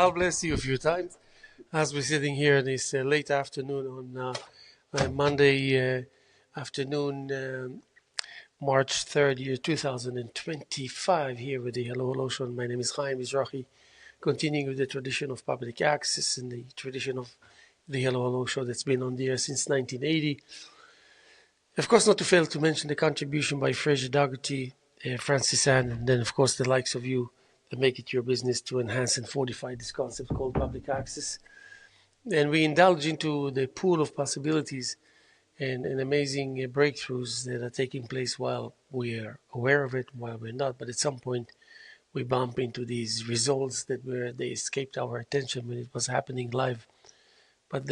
I'll bless you a few times as we're sitting here this late afternoon on Monday afternoon, March 3rd, year 2025, here with the Hello Hello Show. My name is Haim Mizrahi, continuing with the tradition of public access and the tradition of the Hello Hello Show that's been on the air since 1980. Of course, not to fail to mention the contribution by Fraser Dougherty, Francis Ann, and then, of course, the likes of you that make it your business to enhance and fortify this concept called public access. And we indulge into the pool of possibilities and amazing breakthroughs that are taking place while we're aware of it, while we're not. But at some point, we bump into these results they escaped our attention when it was happening live. But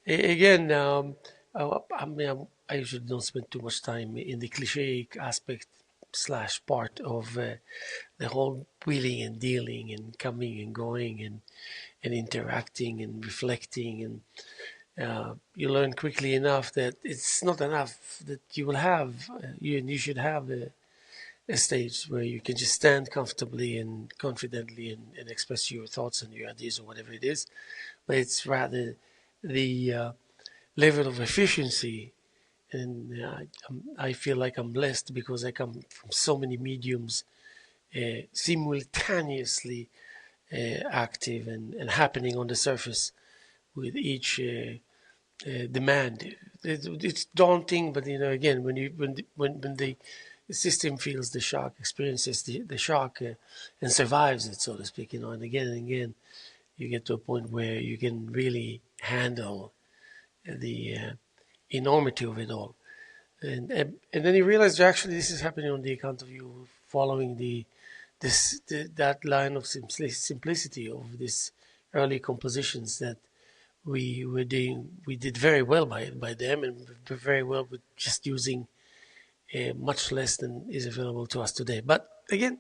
again, I usually don't spend too much time in the cliche aspect / part of the whole wheeling and dealing and coming and going and interacting and reflecting. And you learn quickly enough that it's not enough that you will have, you should have a stage where you can just stand comfortably and confidently and express your thoughts and your ideas or whatever it is. But it's rather the level of efficiency. And I feel like I'm blessed because I come from so many mediums simultaneously active and happening on the surface with each demand. It's daunting, but again, when the system feels the shock, experiences the shock, and survives it, so to speak, and again, you get to a point where you can really handle the enormity of it all. And then you realize actually this is happening on the account of you following that line of simplicity of these early compositions that we were doing. We did very well by them, and very well with just using much less than is available to us today. But again,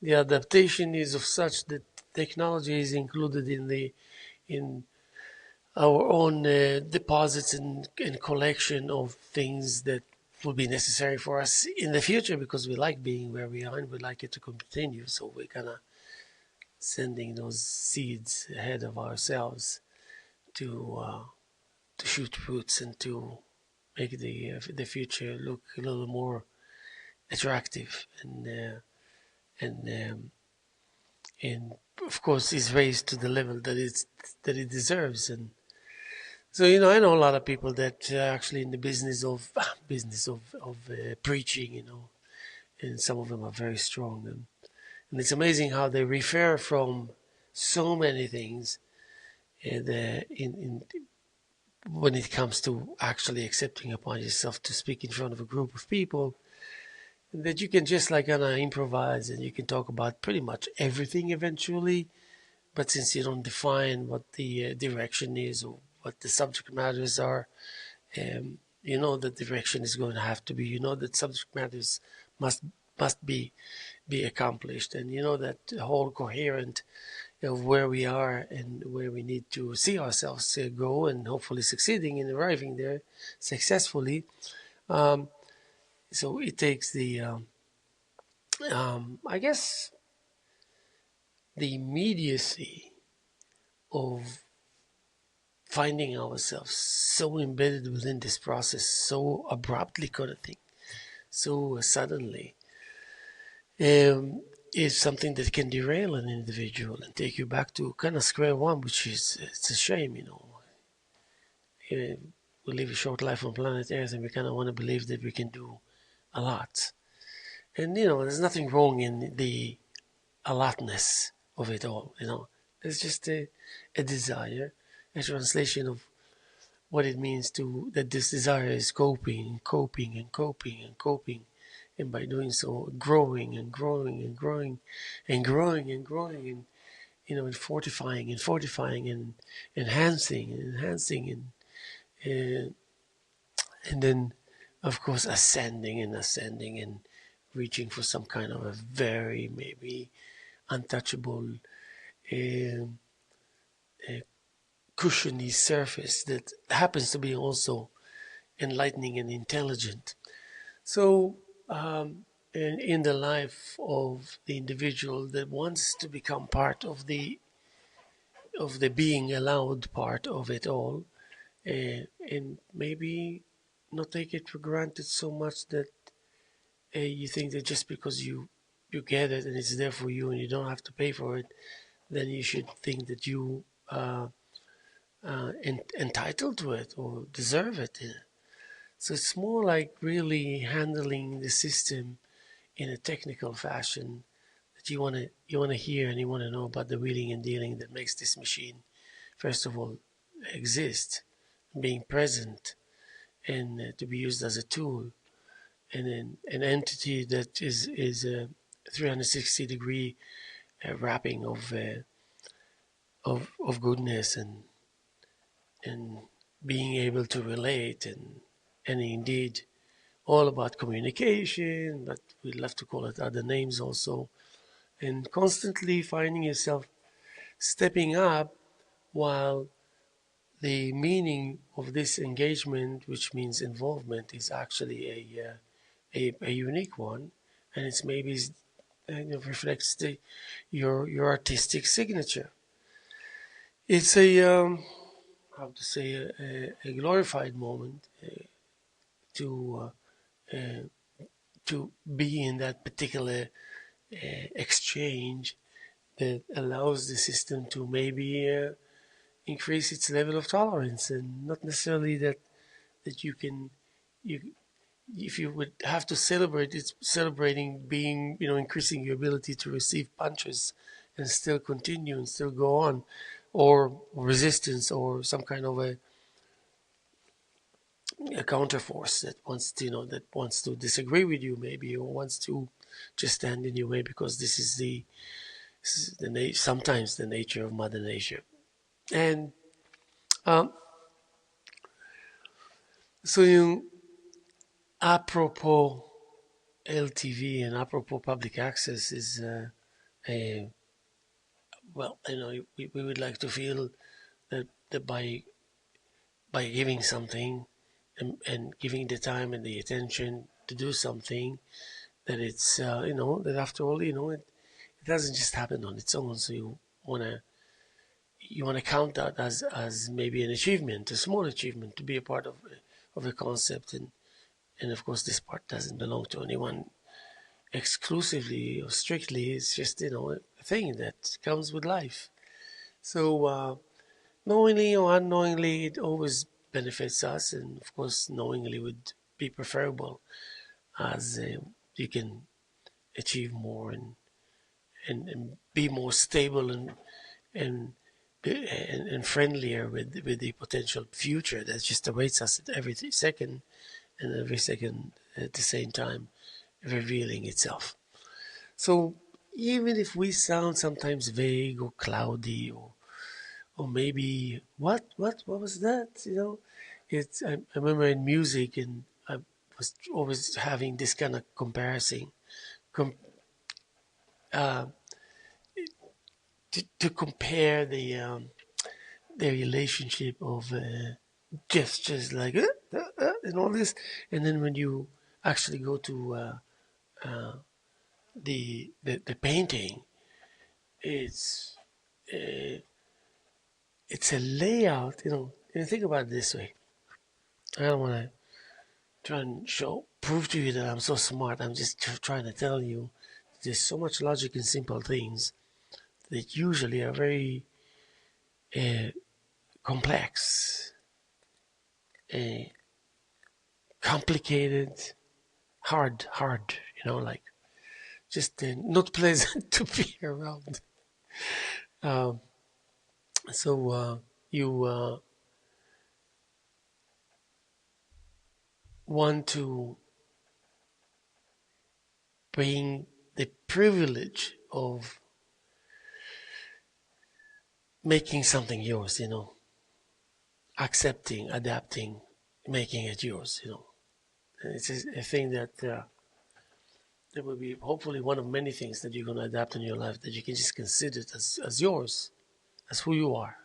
the adaptation is of such that technology is included in our own deposits and collection of things that will be necessary for us in the future because we like being where we are and we like it to continue. So we're kind of sending those seeds ahead of ourselves to shoot roots and to make the future look a little more attractive and of course is raised to the level that it deserves. And so I know a lot of people that are actually in the business of preaching, and some of them are very strong, and it's amazing how they refer from so many things, and when it comes to actually accepting upon yourself to speak in front of a group of people, that you can just like kind of improvise and you can talk about pretty much everything eventually, but since you don't define what the direction is or what the subject matters are, the direction is going to have to be, that subject matters must be accomplished, and that whole coherent of where we are and where we need to see ourselves go and hopefully succeeding in arriving there successfully. So it takes I guess, the immediacy of finding ourselves so embedded within this process, so abruptly kind of thing, so suddenly, is something that can derail an individual and take you back to kind of square one, which is, it's a shame, we live a short life on planet Earth and we kind of want to believe that we can do a lot. And, there's nothing wrong in the a lotness of it all, It's just a desire, a translation of what it means that this desire is coping, and by doing so, growing and growing and growing and growing and growing and fortifying and enhancing and then, of course, ascending and reaching for some kind of a very maybe untouchable cushiony surface that happens to be also enlightening and intelligent. So, in the life of the individual that wants to become part of the of the being allowed part of it all, and maybe not take it for granted so much that you think that just because you get it and it's there for you and you don't have to pay for it, then you should think that you entitled to it or deserve it. So it's more like really handling the system in a technical fashion that you want to hear and you want to know about the wheeling and dealing that makes this machine, first of all, exist, being present, and to be used as a tool, and an entity that is a 360-degree wrapping of goodness and being able to relate and indeed all about communication, but we'd love to call it other names also, and constantly finding yourself stepping up while the meaning of this engagement, which means involvement, is actually a unique one, and it's maybe reflects your artistic signature. It's a how to say a glorified moment to to be in that particular exchange that allows the system to maybe increase its level of tolerance, and not necessarily that you if you would have to celebrate, it's celebrating being, increasing your ability to receive punches and still continue and still go on, or resistance, or some kind of a counterforce that wants to, disagree with you maybe, or wants to just stand in your way, because sometimes the nature of Mother Nature. And um, so apropos LTV and apropos public access is a well, we would like to feel that by giving something and giving the time and the attention to do something, that it's that after all, it doesn't just happen on its own. So you wanna count that as maybe an achievement, a small achievement, to be a part of a concept, and of course this part doesn't belong to anyone exclusively or strictly. It's just a thing that comes with life. So knowingly or unknowingly, it always benefits us, and of course knowingly would be preferable, as you can achieve more and be more stable and and friendlier with the potential future that just awaits us at every second, and every second at the same time revealing itself. So even if we sound sometimes vague or cloudy, or maybe what was that? It's I remember in music, and I was always having this kind of comparison, com, uh, to compare the relationship of gestures like and all this, and then when you actually go to the painting, it's uh, it's a layout. And think about it this way. I don't want to try and prove to you that I'm so smart. I'm just trying to tell you there's so much logic in simple things that usually are very uh, complex, uh, complicated, hard. Like just not pleasant to be around. Um, so you want to bring the privilege of making something yours, accepting, adapting, making it yours. And it's a thing that will be hopefully one of many things that you're going to adapt in your life, that you can just consider it as yours, as who you are,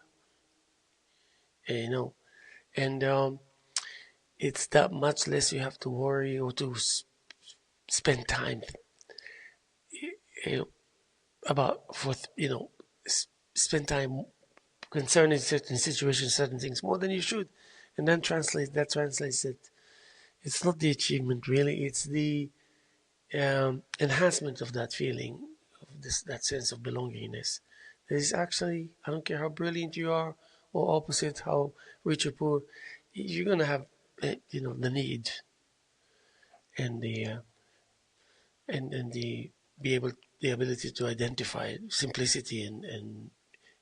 and it's that much less you have to worry or to spend time you know, about spend time concerning certain situations, certain things more than you should, and then translates it. It's not the achievement really; it's the enhancement of that feeling, of that sense of belongingness. There is actually, I don't care how brilliant you are, or opposite, how rich or poor, you're gonna have, the need and the be able the ability to identify simplicity and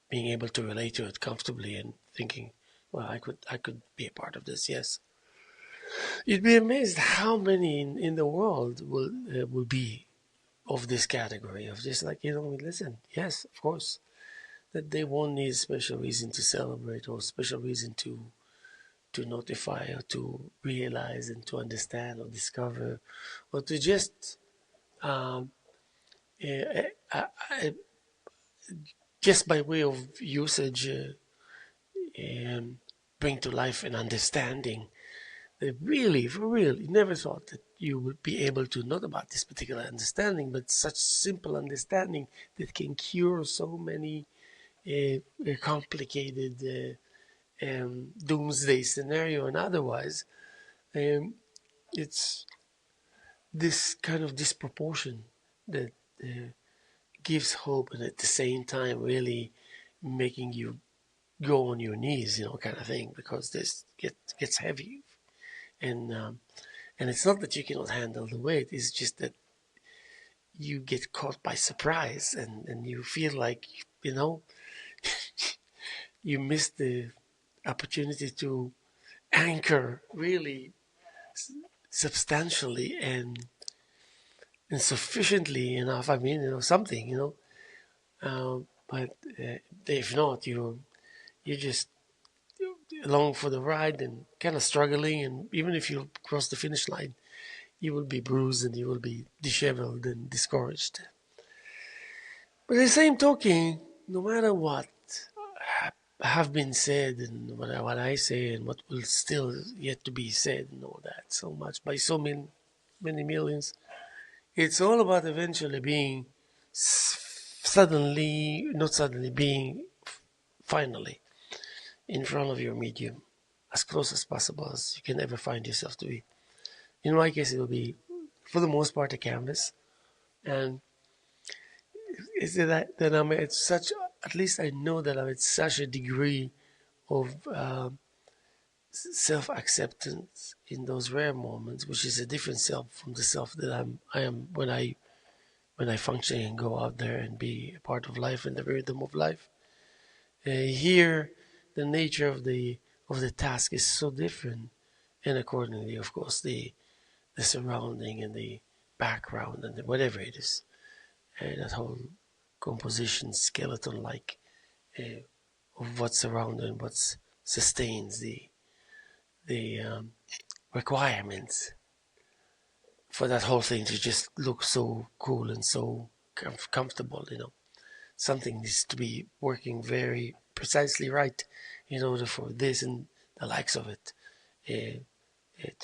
being able to relate to it comfortably and thinking, well, I could be a part of this. Yes, you'd be amazed how many in the world will be of this category of just like listen. Yes, of course, that they won't need special reason to celebrate or special reason to notify or to realize and to understand or discover or to just um, uh, uh, uh, just by way of usage bring to life an understanding that really, for real, you never thought that you would be able to, not about this particular understanding, but such simple understanding that can cure so many complicated doomsday scenario and otherwise. Um, it's this kind of disproportion that gives hope and at the same time really making you go on your knees, kind of thing, because this gets heavy. And it's not that you cannot handle the weight, it's just that you get caught by surprise and you feel like, you miss the opportunity to anchor really substantially and sufficiently enough. I mean, something, but if not, you're just along for the ride and kind of struggling. And even if you cross the finish line, you will be bruised and you will be disheveled and discouraged. But at the same token, no matter what have been said and what I say and what will still yet to be said and all that so much by so many millions, it's all about eventually being not suddenly, being finally in front of your medium as close as possible as you can ever find yourself to be. In my case, it will be, for the most part, a canvas. And is it that I'm at such, at least I know that I'm at such a degree of self-acceptance in those rare moments, which is a different self from the self that I am when I function and go out there and be a part of life and the rhythm of life. Here, the nature of the task is so different, and accordingly, of course, the surrounding and the background and whatever it is, that whole composition skeleton like of what's around and what sustains the requirements for that whole thing to just look so cool and so comfortable. Something needs to be working very precisely right in order for this and the likes of it. It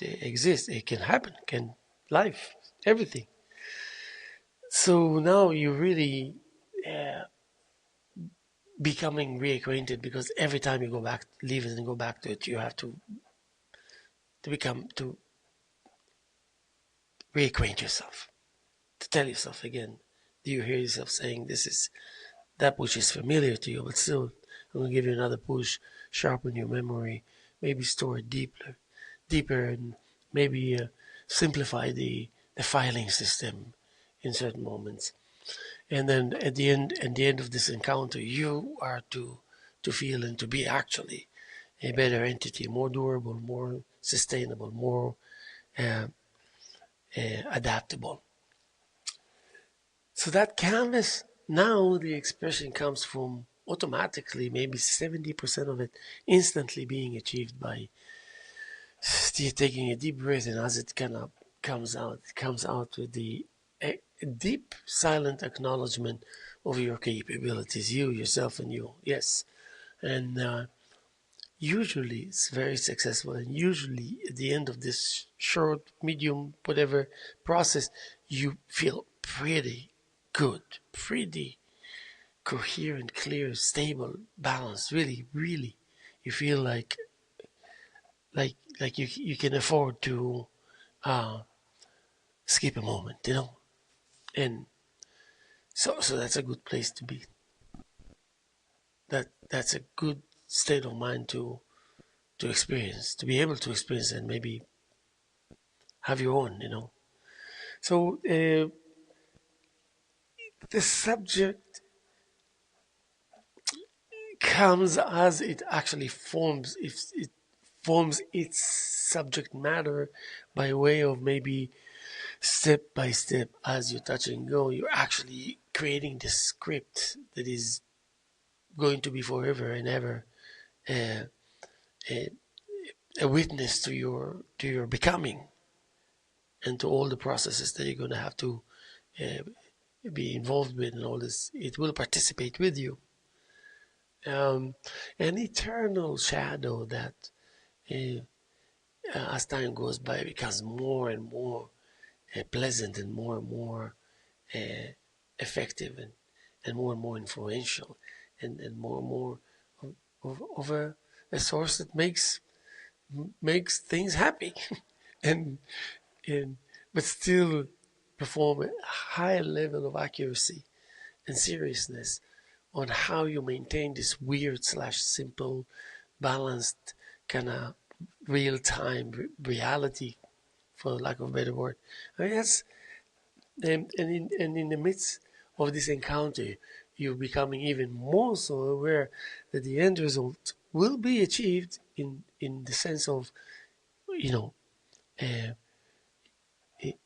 exists. It can happen. Can life, everything. So now you're really becoming reacquainted, because every time you go back, leave it and go back to it, you have to reacquaint yourself, to tell yourself again. Do you hear yourself saying this is that which is familiar to you, but still, I'm going to give you another push, sharpen your memory, maybe store it deeper, and maybe simplify the filing system in certain moments. And then at the end of this encounter, you are to feel and to be actually a better entity, more durable, more sustainable, more uh, adaptable. So that canvas, now the expression comes from automatically, maybe 70% of it instantly being achieved by taking a deep breath, and as it kind of comes out, it comes out with the a deep, silent acknowledgement of your capabilities, you, yourself, and you. Yes. And usually it's very successful, and usually at the end of this short, medium, whatever process, you feel pretty good, pretty coherent, clear, stable, balanced. Really, really, you feel like you can afford to uh, skip a moment, and so that's a good place to be. That's a good state of mind to experience, to be able to experience, and maybe have your own. So the subject comes as it actually forms. If it forms its subject matter by way of maybe step by step as you touch and go, you're actually creating the script that is going to be forever and ever uh, a, a witness to your becoming and to all the processes that you're going to have to uh, be involved with and all this. It will participate with you. An eternal shadow that, uh, as time goes by, becomes more and more pleasant and more uh, effective and more influential and more of a source that makes things happy and and but still perform a high level of accuracy and seriousness on how you maintain this weird slash simple balanced kind of real time reality, for lack of a better word. I mean, that's and in the midst of this encounter, you're becoming even more so aware that the end result will be achieved in the sense of, you know, uh, it,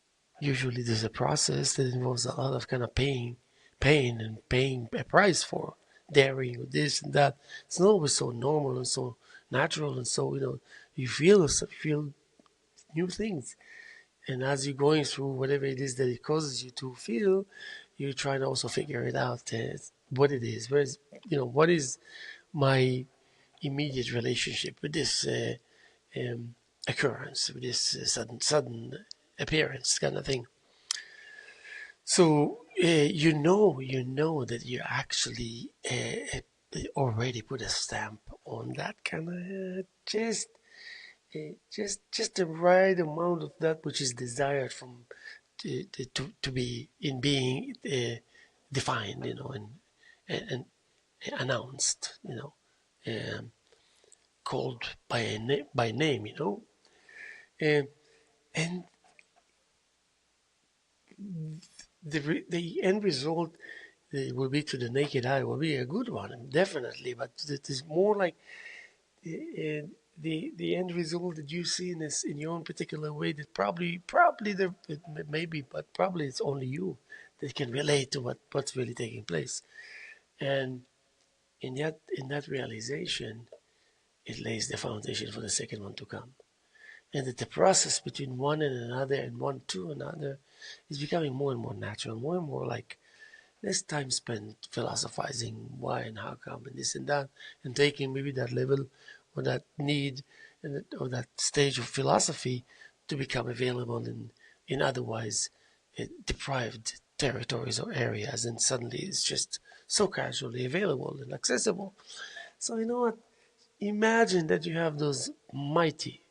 usually there's a process that involves a lot of kind of pain and paying a price for daring or this and that. It's not always so normal and so natural and so, you feel new things. And as you're going through whatever it is that it causes you to feel, you try to also figure it out, what it is. What is my immediate relationship with this occurrence, with this sudden appearance kind of thing. So you know that you actually already put a stamp on that kind of just the right amount of that which is desired from to be in being defined, and announced, um, called by name, and and the end result will be to the naked eye will be a good one, definitely, but it is more like uh, the end result that you see in this in your own particular way that probably there maybe, but probably it's only you that can relate to what's really taking place. And in that realization, it lays the foundation for the second one to come. And that the process between one and another and one to another is becoming more and more natural, more and more like less time spent philosophizing why and how come and this and that, and taking maybe that level or that need or that stage of philosophy to become available in otherwise deprived territories or areas, and suddenly it's just so casually available and accessible. So you know what? Imagine that you have those mighty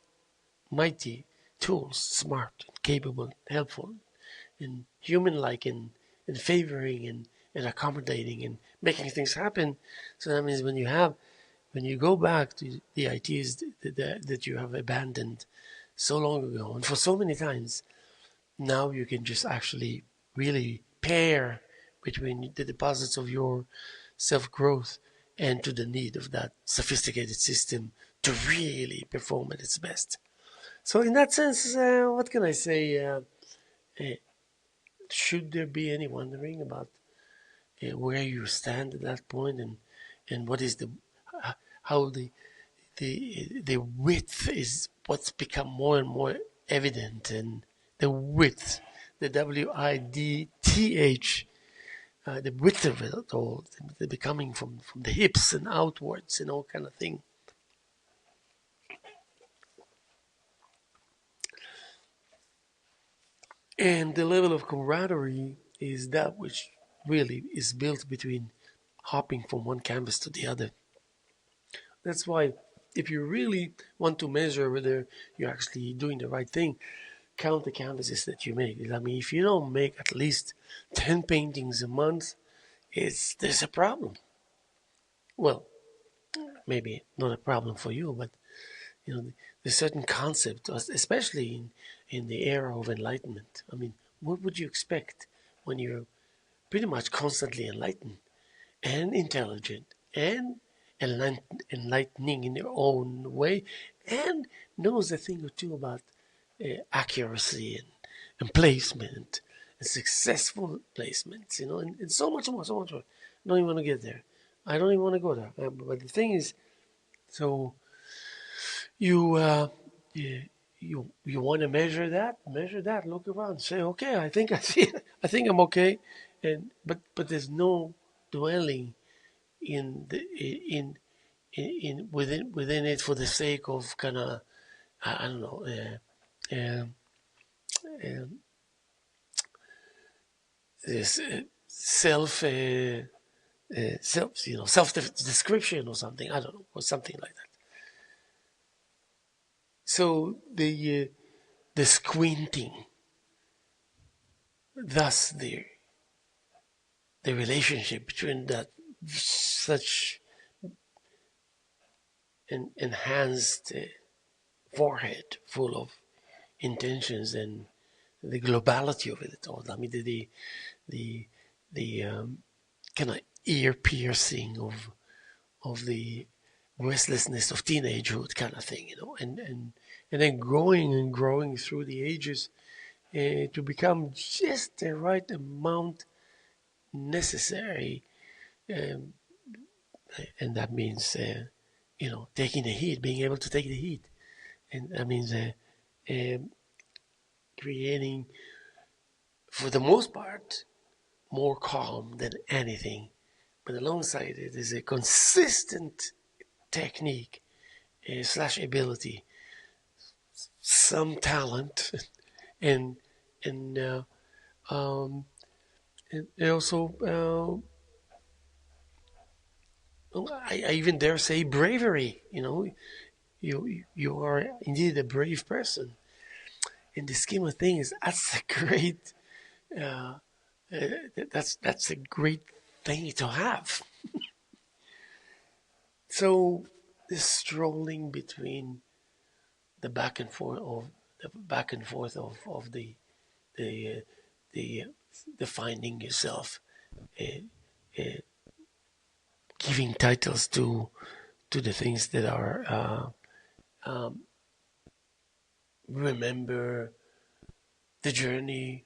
tools, smart, capable, helpful, and human-like, and favoring and accommodating and making things happen. So that means when you go back to the ideas that you have abandoned so long ago and for so many times, now you can just actually really pair between the deposits of your self-growth and to the need of that sophisticated system to really perform at its best. So in that sense, what can I say? Uh, should there be any wondering about where you stand at that point, and what is how the width is what's become more and more evident, and the width, the width, the width of it all, the becoming from the hips and outwards and all kind of thing. And the level of camaraderie is that which really is built between hopping from one canvas to the other. That's why if you really want to measure whether you're actually doing the right thing, count the canvases that you make. I mean, if you don't make at least 10 paintings a month, there's a problem. Well, maybe not a problem for you, but there's certain concept, especially in the era of enlightenment. I mean, what would you expect when you're pretty much constantly enlightened and intelligent and enlightening in your own way, and knows a thing or two about accuracy and placement and successful placements, and so much more, so much more. I don't even want to get there. I don't even want to go there. But the thing is, so you you want to measure that, look around, say, okay, I think I see it. I think I'm okay, and but there's no dwelling in the in within it for the sake of kind of I don't know um, this self description or something, I don't know, or something like that. So the squinting, thus the relationship between that such an enhanced forehead full of intentions and the globality of it all. I mean, the kind of ear piercing of the restlessness of teenagehood kind of thing, and then growing and growing through the ages to become just the right amount necessary, um, and that means taking the heat, being able to take the heat, and that means um, creating, for the most part, more calm than anything. But alongside it is a consistent technique slash ability, some talent, and and uh, um, and also I even dare say bravery. You are indeed a brave person. In the scheme of things, that's a great uh, that's a great thing to have. So this strolling between the back and forth of the the the finding yourself, uh, uh, giving titles to the things that are remember the journey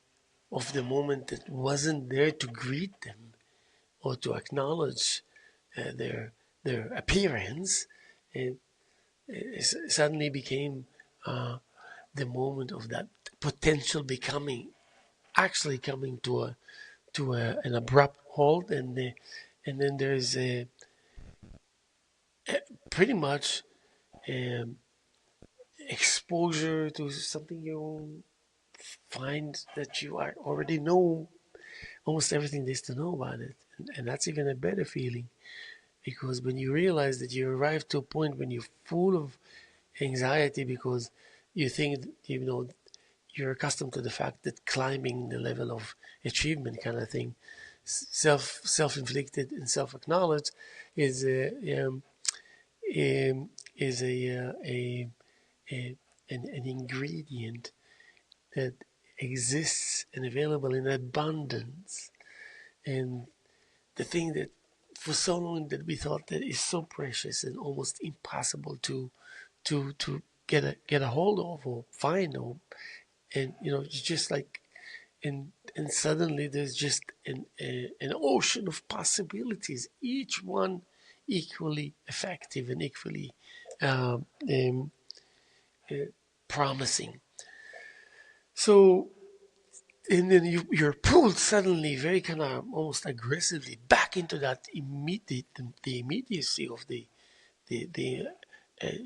of the moment that wasn't there to greet them or to acknowledge their appearance. It, it suddenly became the moment of that potential becoming actually coming to an abrupt halt, and then there's pretty much um, exposure to something you find that you already know almost everything there is to know about it, and that's even a better feeling, because when you realize that you arrive to a point when you're full of anxiety because you think you're accustomed to the fact that climbing the level of achievement kind of thing, self-inflicted and self-acknowledged, is is a an ingredient that exists and available in abundance, and the thing that for so long that we thought that is so precious and almost impossible to get a hold of or find, or and it's just like, and suddenly there's just an ocean of possibilities, each one equally effective and equally um, um, uh, promising. So, and then you're pulled suddenly, very kind of almost aggressively, back into that immediate, the immediacy of the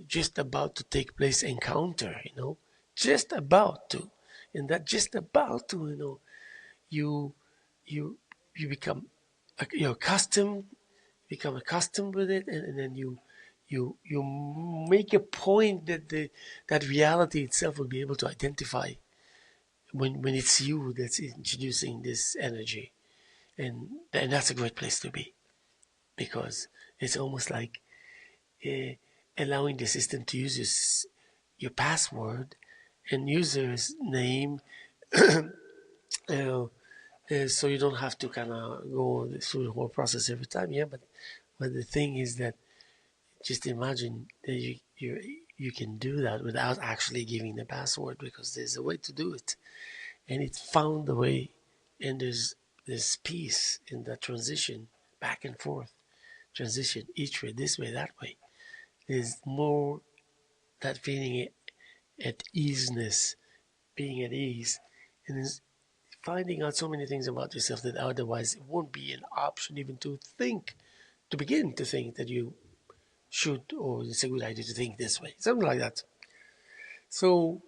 just about to take place encounter, just about to, and that just about to, you you you become accustomed become accustomed with it, and then you make a point that that reality itself will be able to identify when it's you that's introducing this energy, and that's a great place to be, because it's almost like uh, allowing the system to use your password and user's name, uh, so you don't have to kind of go through the whole process every time. Yeah, but the thing is that just imagine that you can do that without actually giving the password, because there's a way to do it, and it found a way, and there's peace in that transition back and forth, transition each way, this way, that way. There's more that feeling at easiness, being at ease, and is finding out so many things about yourself that otherwise it won't be an option even to think, to begin to think that you should, or it's a good idea to think this way, something like that. So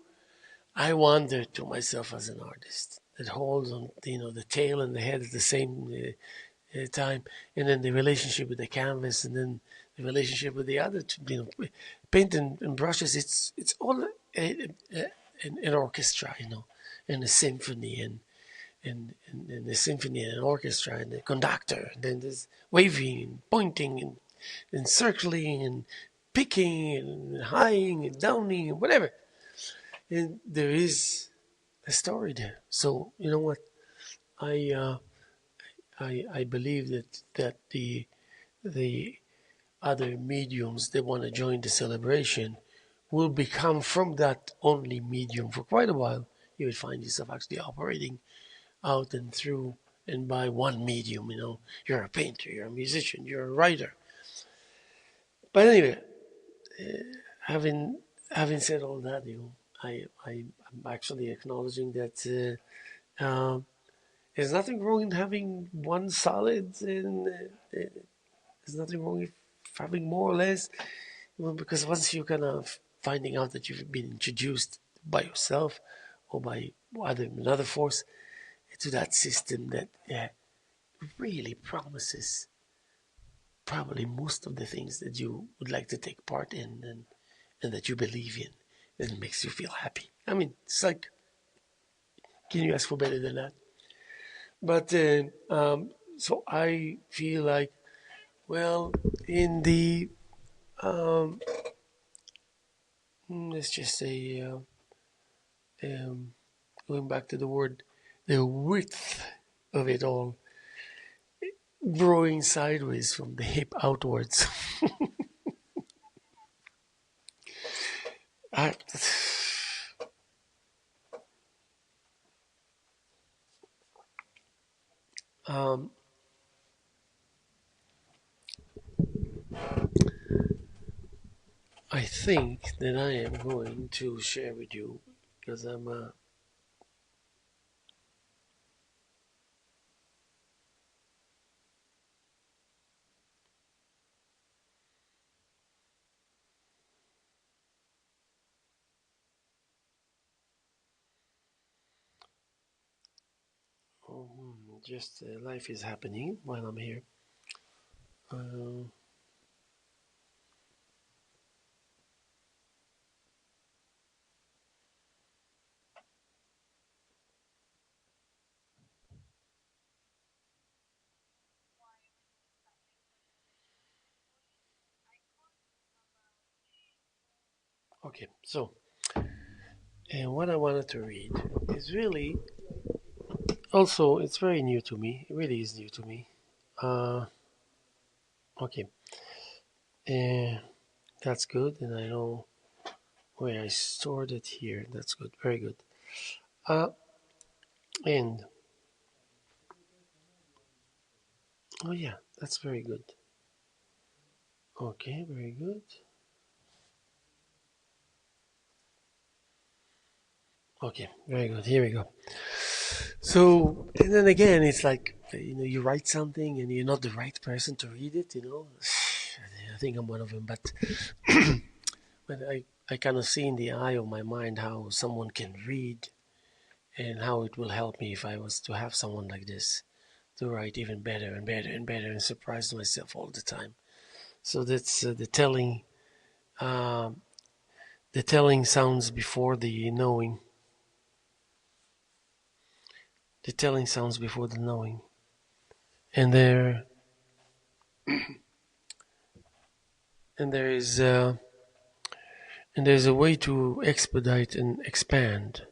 I wonder to myself as an artist that holds on, the tail and the head at the same time, and then the relationship with the canvas, and then the relationship with the other, paint and brushes. It's all an orchestra, and a symphony, and the symphony and an orchestra and the conductor, and then there's waving and pointing and circling and picking and highing and downing and whatever. And there is a story there. So you know what? I I believe that the other mediums that want to join the celebration will become from that only medium for quite a while. You would find yourself actually operating out and through and by one medium. You're a painter, you're a musician, you're a writer. But anyway, having having said all that, I'm actually acknowledging that there's nothing wrong in having one solid, and there's nothing wrong with having more or less. Because once you're kind of finding out that you've been introduced by yourself or by another force to that system that really promises probably most of the things that you would like to take part in, and that you believe in, and makes you feel happy. I mean, it's like, can you ask for better than that? But so I feel like, well, in the let's just say, going back to the word, the width of it all, growing sideways from the hip outwards. I, um, I think that I am going to share with you, because I'm just life is happening while I'm here. Uh, okay, so and what I wanted to read is really also, it's very new to me. It really is new to me. Uh, okay, uh, that's good, and I know where I stored it here. That's good, very good. Uh, and oh yeah, that's very good. Okay, very good. Okay, very good. Here we go. So, and then again, it's like, you write something and you're not the right person to read it. I think I'm one of them, but I kind of see in the eye of my mind how someone can read, and how it will help me if I was to have someone like this to write even better and better and better and surprise myself all the time. So that's the telling. Um, the telling sounds before the knowing. The telling sounds before the knowing. And there, and there is, and there's a way to expedite and expand.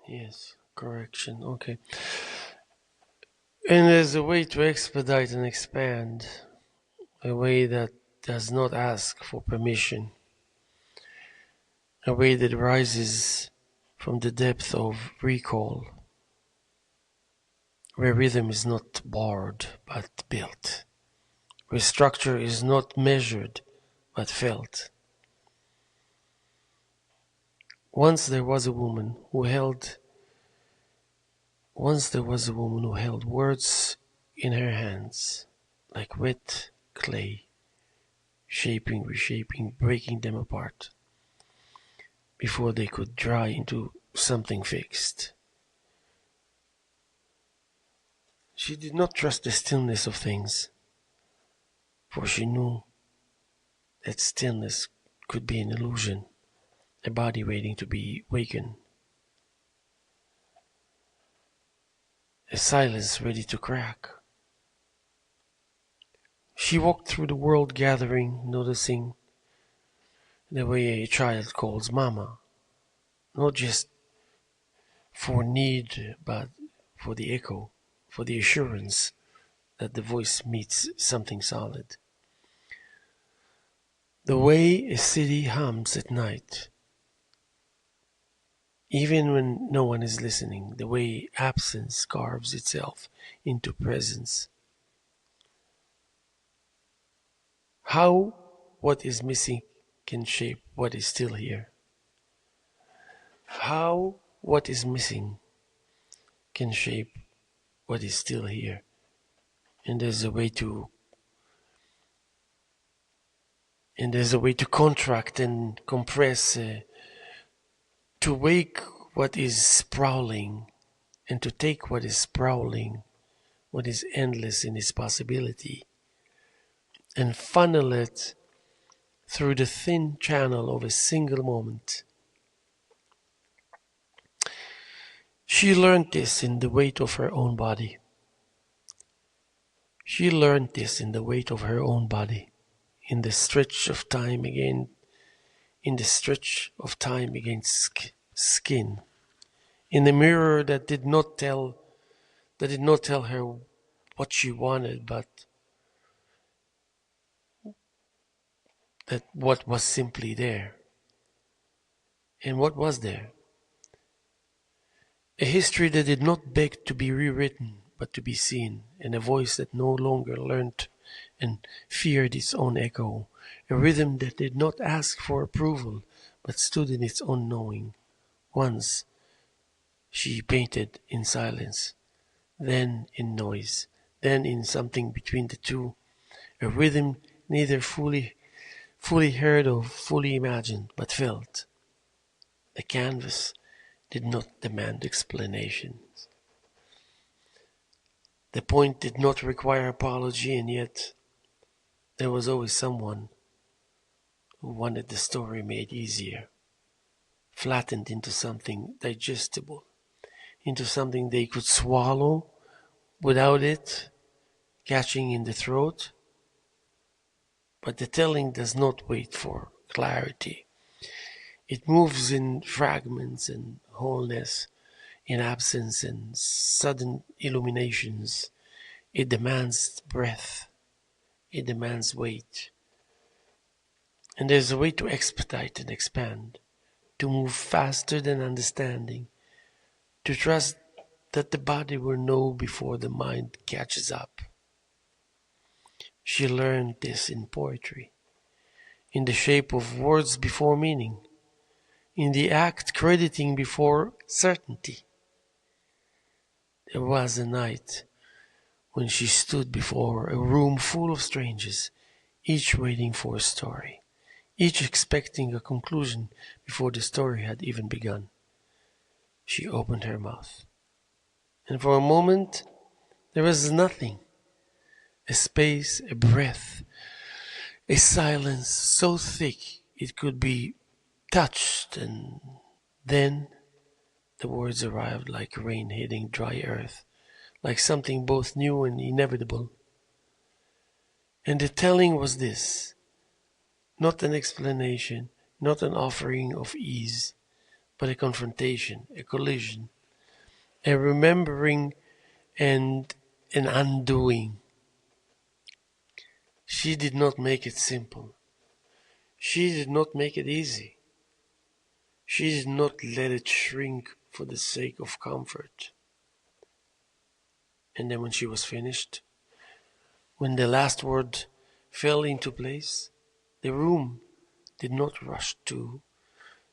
Yes, correction. Okay. And there's a way to expedite and expand. A way that does not ask for permission. A way that rises from the depth of recall, where rhythm is not borrowed but built, where structure is not measured but felt. Once there was a woman who held words in her hands, like wet clay, shaping, reshaping, breaking them apart, before they could dry into something fixed. She did not trust the stillness of things, for she knew that stillness could be an illusion, a body waiting to be wakened, a silence ready to crack. She walked through the world gathering, noticing the way a child calls mama, not just for need, but for the echo, for the assurance that the voice meets something solid. The way a city hums at night, even when no one is listening, the way absence carves itself into presence. How what is missing can shape what is still here. How what is missing can shape what is still here. And there's a way to contract and compress, to wake what is sprawling, and to take what is sprawling, what is endless in its possibility, and funnel it through the thin channel of a single moment. She learned this in the weight of her own body. She learned this in the weight of her own body, in the stretch of time again, in the stretch of time against skin, in the mirror that did not tell her what she wanted, but that what was simply there. And what was there? A history that did not beg to be rewritten, but to be seen, and a voice that no longer learned and feared its own echo, a rhythm that did not ask for approval, but stood in its own knowing. Once she painted in silence, then in noise, then in something between the two, a rhythm neither fully heard or fully imagined, but felt. The canvas did not demand explanations. The point did not require apology, and yet there was always someone who wanted the story made easier, flattened into something digestible, into something they could swallow without it catching in the throat. But the telling does not wait for clarity. It moves in fragments and wholeness, in absence and sudden illuminations. It demands breath. It demands weight. And there's a way to expedite and expand, to move faster than understanding, to trust that the body will know before the mind catches up. She learned this in poetry, in the shape of words before meaning, in the act crediting before certainty. There was a night when she stood before a room full of strangers, each waiting for a story, each expecting a conclusion before the story had even begun. She opened her mouth, and for a moment there was nothing, a space, a breath, a silence so thick it could be touched, and then the words arrived like rain hitting dry earth, like something both new and inevitable. And the telling was this, not an explanation, not an offering of ease, but a confrontation, a collision, a remembering and an undoing. She did not make it simple. She did not make it easy. She did not let it shrink for the sake of comfort. And then when she was finished, when the last word fell into place, the room did not rush to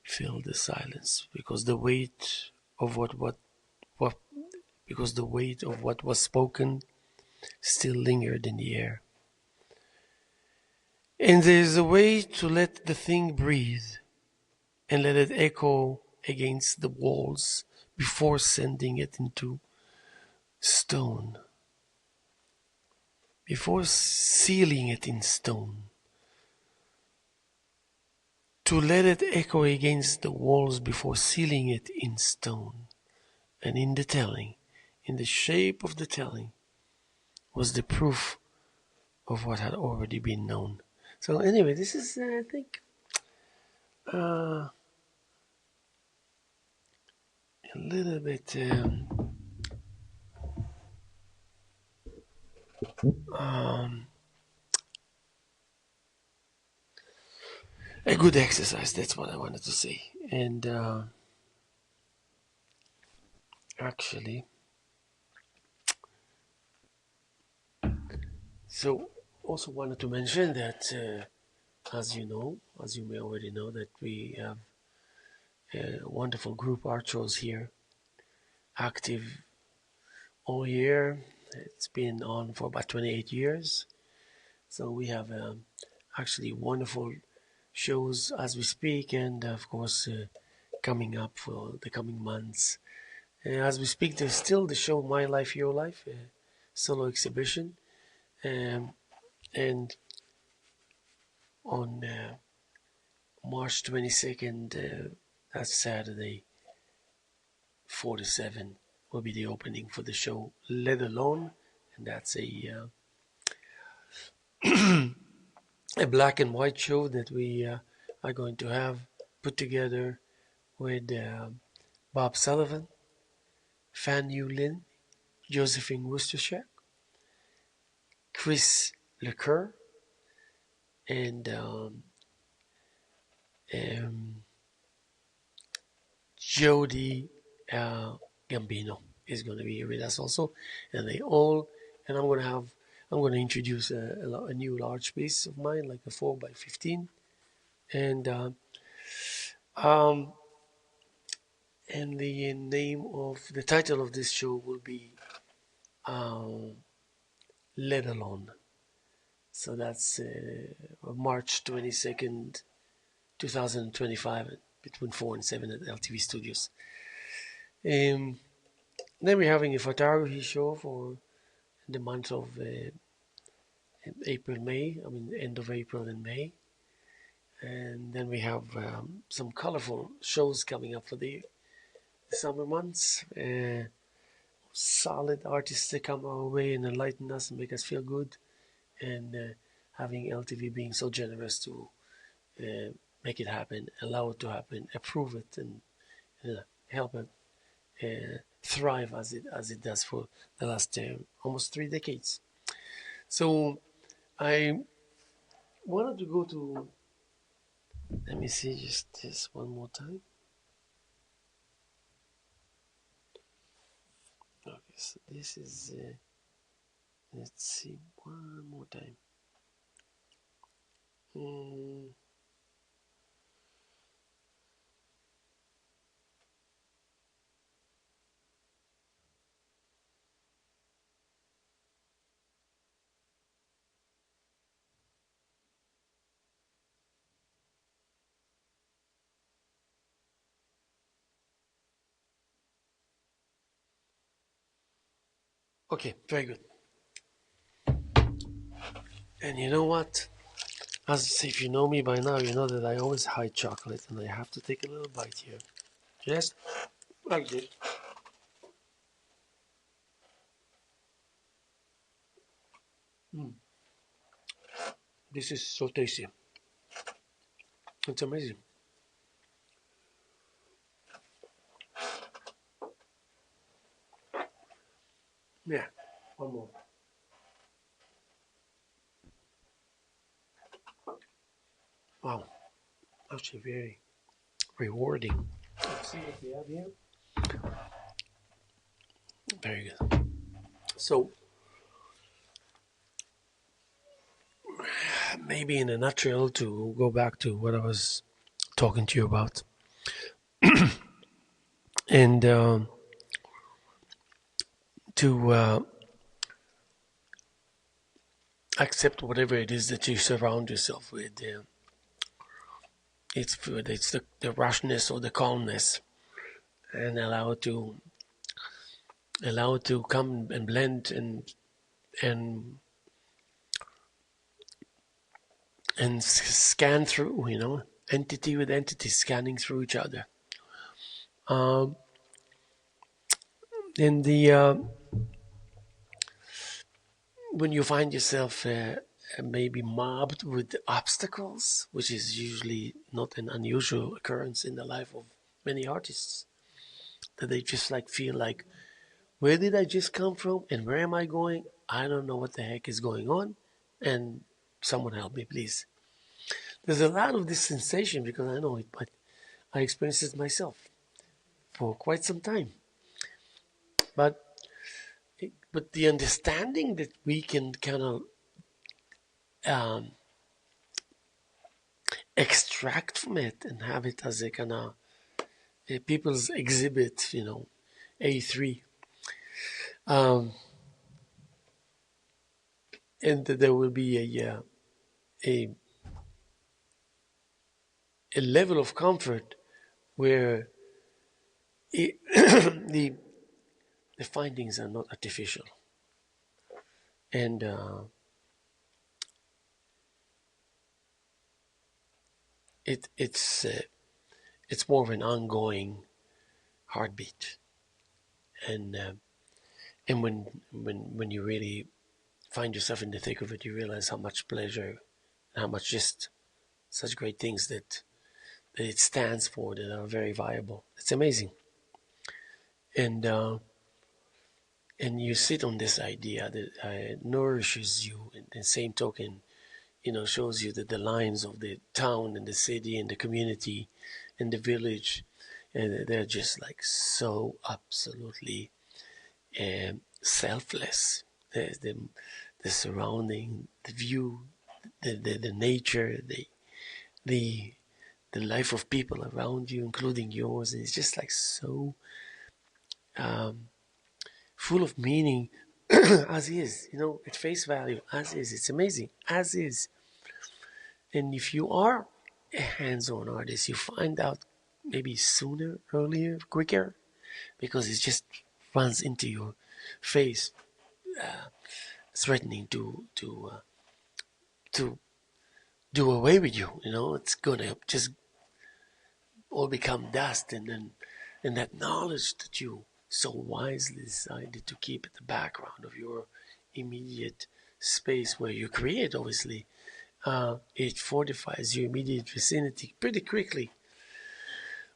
fill the silence because the weight of what because the weight of what was spoken still lingered in the air. And there is a way to let the thing breathe and let it echo against the walls before sending it into stone, before sealing it in stone. To let it echo against the walls before sealing it in stone. And in the telling, in the shape of the telling, was the proof of what had already been known. So anyway, this is, I think, a little bit a good exercise. That's what I wanted to say. And actually, so also wanted to mention that, as you know, as you may already know, that we have a wonderful group Archos here, active all year. It's been on for about 28 years. So we have actually wonderful shows as we speak, and of course, coming up for the coming months. As we speak, there's still the show My Life, Your Life, solo exhibition. And on March 22nd, that's Saturday, 4 to 7, will be the opening for the show Let Alone. And that's a black and white show that we are going to have put together with Bob Sullivan, Fan Yu Lin, Josephine Worcestershire, Chris LeCoeur, and Jody Gambino is going to be here with us also, and I'm going to introduce a new large piece of mine, like a 4x15, and um, and the name of the title of this show will be Let Alone. So that's March 22nd, 2025, between 4 and 7 at LTV Studios. Then we're having a photography show for the month of April, May, end of April and May. And then we have some colorful shows coming up for the summer months. Solid artists that come our way and enlighten us and make us feel good. And having LTV being so generous to make it happen, allow it to happen, approve it, and help it thrive as it does for the last almost 3 decades. So I wanted to go to. Let me see just this one more time. Okay, so this is. Let's see one more time. Okay, very good. And you know what? As if you know me by now, you know that I always hide chocolate, and I have to take a little bite here. Yes, like this. Mm, this is so tasty. It's amazing. Yeah, one more. Wow, actually very rewarding. Let's see what we have here. Very good. So maybe in a nutshell, to go back to what I was talking to you about, and to accept whatever it is that you surround yourself with. It's the rushness or the calmness, and allow it to come and blend and scan through. Entity with entity scanning through each other. Um, and the when you find yourself maybe mobbed with obstacles, which is usually not an unusual occurrence in the life of many artists, that they just like feel like, where did I just come from and where am I going? I don't know what the heck is going on, and someone help me, please. There's a lot of this sensation because I know it, but I experienced it myself for quite some time. But but the understanding that we can kind of um, extract from it and have it as a kind of a people's exhibit, A3, and that there will be a a level of comfort where it, the findings are not artificial, and it's more of an ongoing heartbeat, and when you really find yourself in the thick of it, you realize how much pleasure, how much just such great things that it stands for that are very viable. It's amazing, and you sit on this idea that nourishes you. In the same token, shows you that the lines of the town and the city and the community and the village, and they're just like so absolutely selfless. The surrounding, the view, the nature, the the life of people around you, including yours, and it's just like so um, full of meaning as is, at face value, as is. It's amazing, as is. And if you are a hands-on artist, you find out maybe sooner, earlier, quicker, because it just runs into your face, threatening to do away with you. It's gonna just all become dust, and that knowledge that you so wisely decided to keep at the background of your immediate space where you create, obviously, it fortifies your immediate vicinity pretty quickly.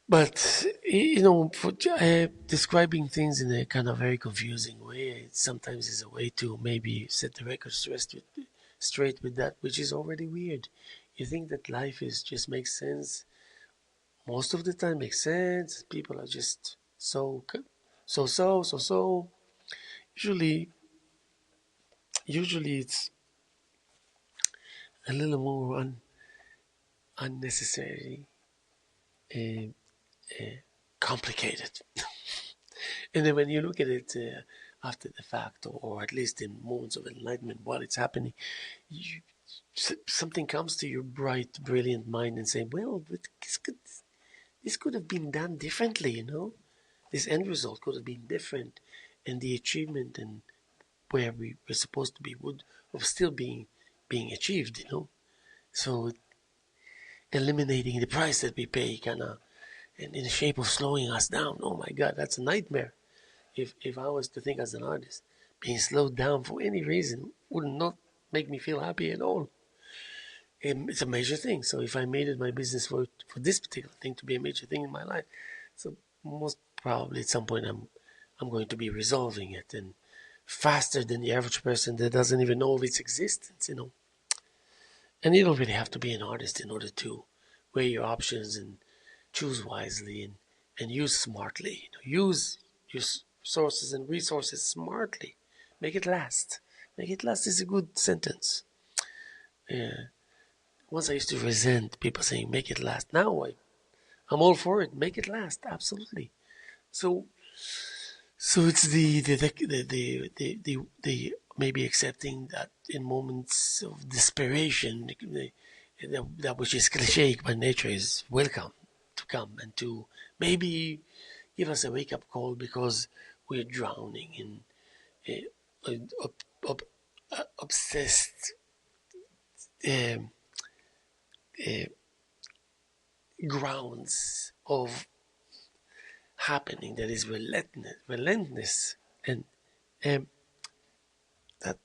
But for describing things in a kind of very confusing way, it sometimes is a way to maybe set the record straight with that, which is already weird. You think that life is just makes sense most of the time, makes sense. People are just so. Usually, it's a little more unnecessary, uh, complicated. And then when you look at it after the fact, or at least in moments of enlightenment while it's happening, you, something comes to your bright, brilliant mind and say, well, but this could have been done differently, This end result could have been different, and the achievement and where we were supposed to be would of still being achieved, So eliminating the price that we pay kind of in the shape of slowing us down. Oh my God, that's a nightmare. If I was to think as an artist, being slowed down for any reason would not make me feel happy at all. It's a major thing. So if I made it my business for this particular thing to be a major thing in my life, so most probably at some point I'm going to be resolving it, and faster than the average person that doesn't even know of its existence. And you don't really have to be an artist in order to weigh your options and choose wisely and use smartly. Use your sources and resources smartly. Make it last. Make it last is a good sentence. Yeah. Once I used to resent people saying "make it last." Now I'm all for it. Make it last, absolutely. So it's the maybe accepting that in moments of desperation, that which is cliche by nature is welcome to come and to maybe give us a wake up call because we're drowning in obsessed um, uh, grounds of happening that is relentless, and um, that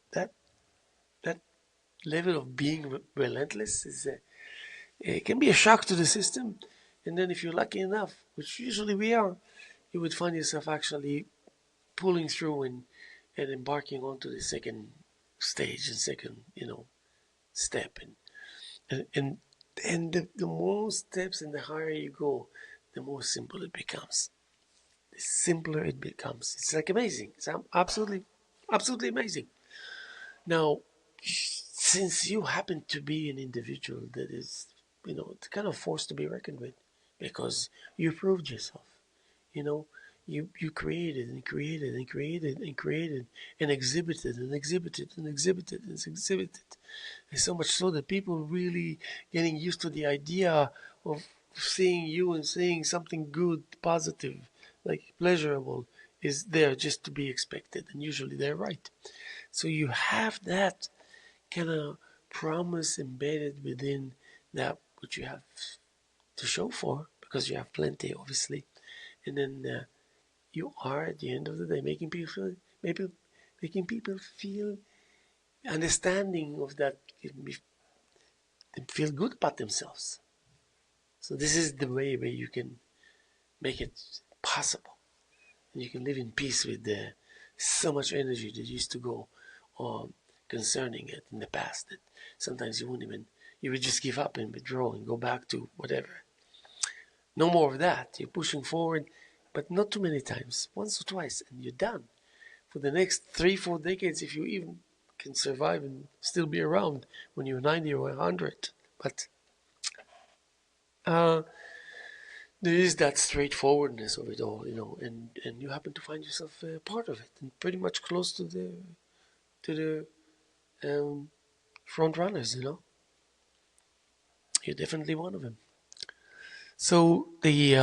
that level of being relentless is it can be a shock to the system, and then if you're lucky enough, which usually we are, you would find yourself actually pulling through and embarking onto the second stage and second step, and the more steps and the higher you go, the more simple it becomes. The simpler it becomes. It's like amazing. It's absolutely, absolutely amazing. Now, since you happen to be an individual that is, kind of forced to be reckoned with, because you proved yourself, you know, you created and created and created and created and exhibited and exhibited and exhibited and exhibited. And so much so that people really getting used to the idea of seeing you and saying something good, positive, like pleasurable, is there just to be expected, and usually they're right. So you have that kind of promise embedded within that which you have to show for, because you have plenty, obviously, and then you are at the end of the day making people feel understanding of that, them feel good about themselves. So this is the way where you can make it possible, and you can live in peace with so much energy that used to go on concerning it in the past that sometimes you would just give up and withdraw and go back to whatever. No more of that. You're pushing forward, but not too many times. Once or twice, and you're done. For the next 3-4 decades, if you even can survive and still be around when you're 90 or 100. But uh, there is that straightforwardness of it all, and you happen to find yourself part of it, and pretty much close to the front runners. You're definitely one of them. So the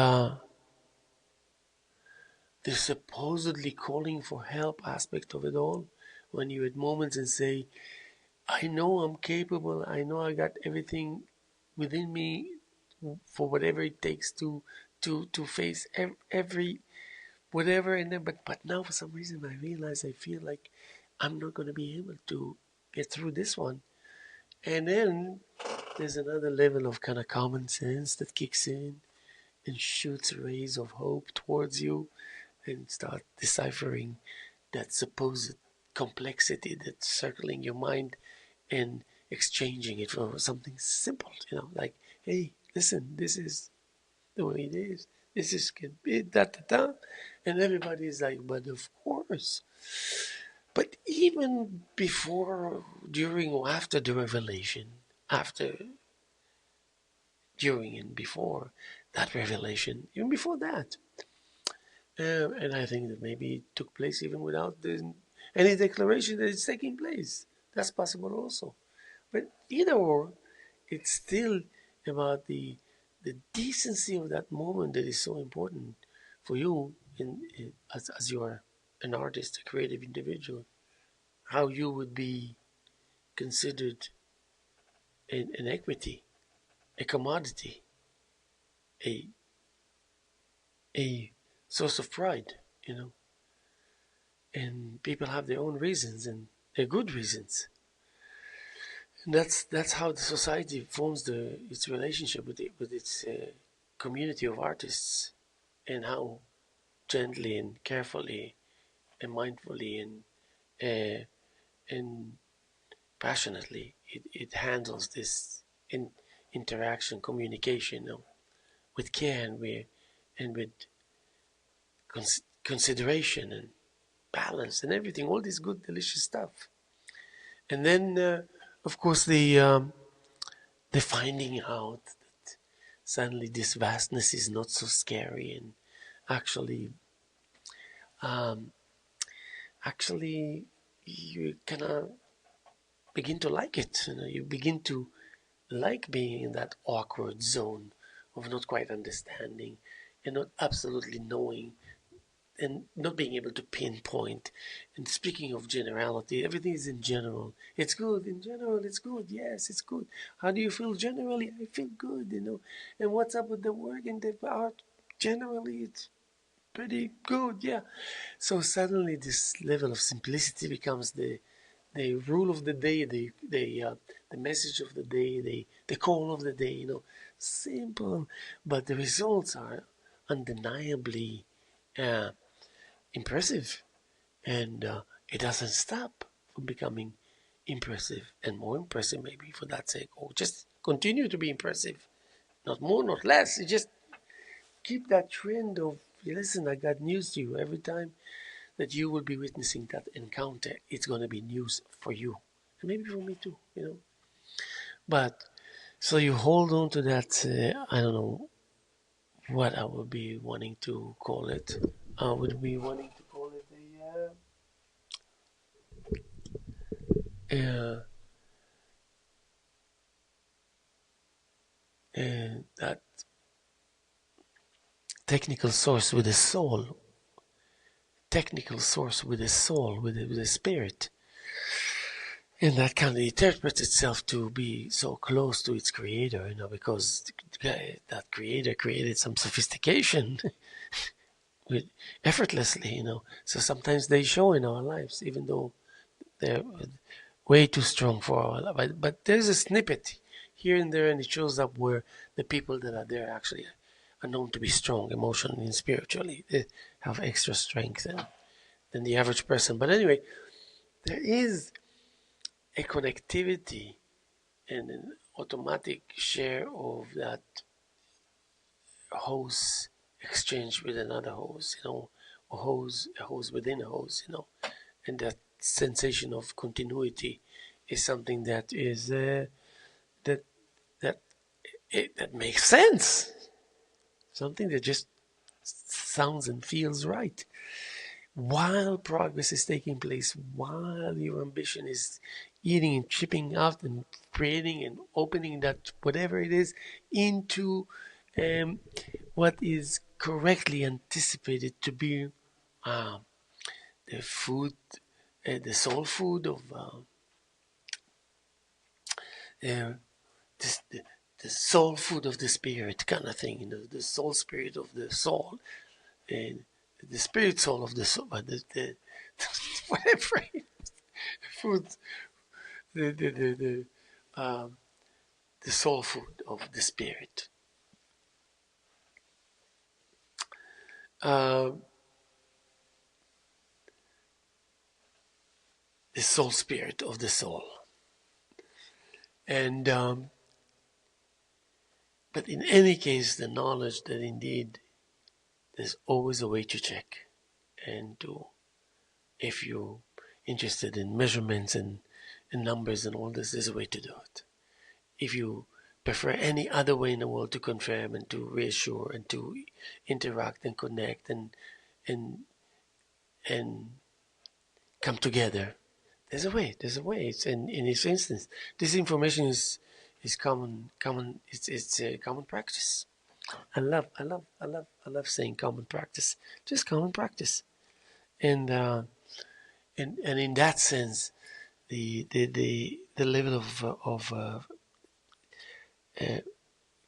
supposedly calling for help aspect of it all, when you at moments and say, I know I'm capable, I know I got everything within me for whatever it takes to face every whatever, and then but now for some reason I realize I feel like I'm not going to be able to get through this one. And then there's another level of kind of common sense that kicks in and shoots rays of hope towards you and start deciphering that supposed complexity that's circling your mind and exchanging it for something simple, like, hey, listen, this is the way it is. This is can be da da da, and everybody's like, but of course. But even before, during, or after the revelation, after, during, and before that revelation, even before that, and I think that maybe it took place even without any declaration that it's taking place. That's possible also. But either or, it's still about the decency of that moment that is so important for you as you are an artist, a creative individual. how you would be considered an equity, a commodity, a a source of pride, you know. And people have their own reasons, and they're good reasons. And that's how the society forms its relationship with its community of artists, and how gently and carefully and mindfully uh, and passionately it handles this interaction, communication, you know, with care and with consideration and balance and everything, all this good, delicious stuff. And then, of course, the finding out that suddenly this vastness is not so scary, and actually, um, actually, you kind of begin to like it. You know, you begin to like being in that awkward zone of not quite understanding and not absolutely knowing and not being able to pinpoint. And speaking of generality, everything is in general. It's good in general. It's good. Yes, it's good. How do you feel generally? I feel good. You know. And what's up with the work and the art? Generally, it's pretty good. Yeah. So suddenly, this level of simplicity becomes the rule of the day, the message of the day, the call of the day. You know, simple, but the results are undeniably uh, impressive, and it doesn't stop from becoming impressive and more impressive, maybe for that sake, or just continue to be impressive, not more, not less. You just keep that trend of, listen, I got news to you. Every time that you will be witnessing that encounter, it's going to be news for you, and maybe for me too, you know. But so you hold on to that. I don't know what I would be wanting to call it. I would be wanting to call it a that technical source with a soul, technical source with a soul, with a spirit, and that kind of interprets itself to be so close to its creator, you know, because that creator created some sophistication with effortlessly, you know. So sometimes they show in our lives, even though they're way too strong for our life. But there's a snippet here and there, and it shows up where the people that are there actually are known to be strong emotionally and spiritually. They have extra strength than the average person. But anyway, there is a connectivity and an automatic share of that hose exchange with another hose, you know, a hose within a hose, you know, and that sensation of continuity is something that is that that that makes sense. Something that just sounds and feels right. While progress is taking place, while your ambition is eating and chipping out and creating and opening that whatever it is into um, what is correctly anticipated to be uh, the food, the soul food of uh, this, the soul food of the spirit kind of thing, you know, the soul spirit of the soul, and the spirit soul of the soul, the whatever food, the the the the soul food of the spirit, um, the soul spirit of the soul, and but in any case, the knowledge that indeed there's always a way to check, and to, if you're interested in measurements and numbers and all this, there's a way to do it. If you prefer any other way in the world to confirm and to reassure and to interact and connect and and come together, there's a way. There's a way. It's in this instance, this information is common. It's a common practice. I love saying common practice. Just common practice, and and in that sense. the level of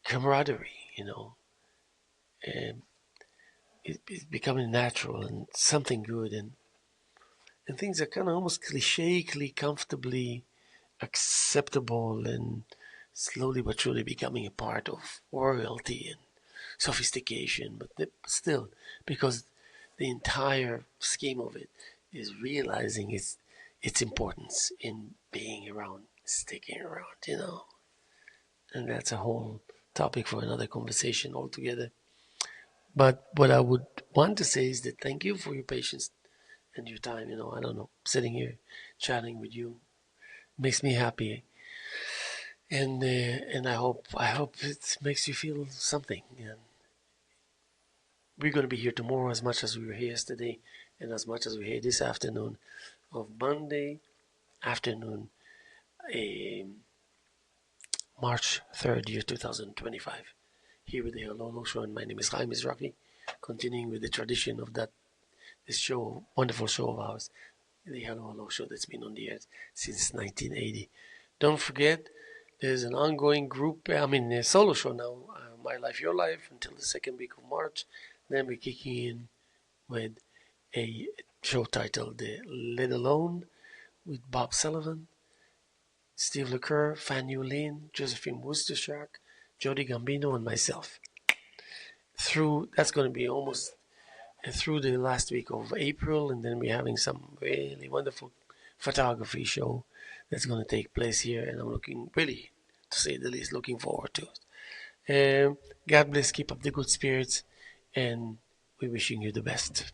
camaraderie, um, it's becoming natural and something good, and things are kind of almost cliché, comfortably acceptable, and slowly but surely becoming a part of royalty and sophistication. But still, because the entire scheme of it is realizing its importance in being around, sticking around. And that's a whole topic for another conversation altogether. But what I would want to say is that thank you for your patience and your time. I don't know, sitting here chatting with you makes me happy, and I hope it makes you feel something. And we're going to be here tomorrow as much as we were here yesterday, and as much as we're here this afternoon of Monday afternoon, um, March 3rd, year 2025. Here with the Hello Show, and my name is Haim Mizrahi, continuing with the tradition of this show, wonderful show of ours, the Hello Show that's been on the air since 1980. Don't forget, there's an ongoing group, a solo show now, My Life, Your Life, until the second week of March. Then we're kicking in with a show titled Let Alone with Bob Sullivan, Steve LeCur, Fanny Lane, Josephine Worcestershire, Jody Gambino, and myself. That's going to be almost through the last week of April, and then we're having some really wonderful photography show that's going to take place here, and I'm looking really, to say the least, looking forward to it. God bless, keep up the good spirits, and we're wishing you the best.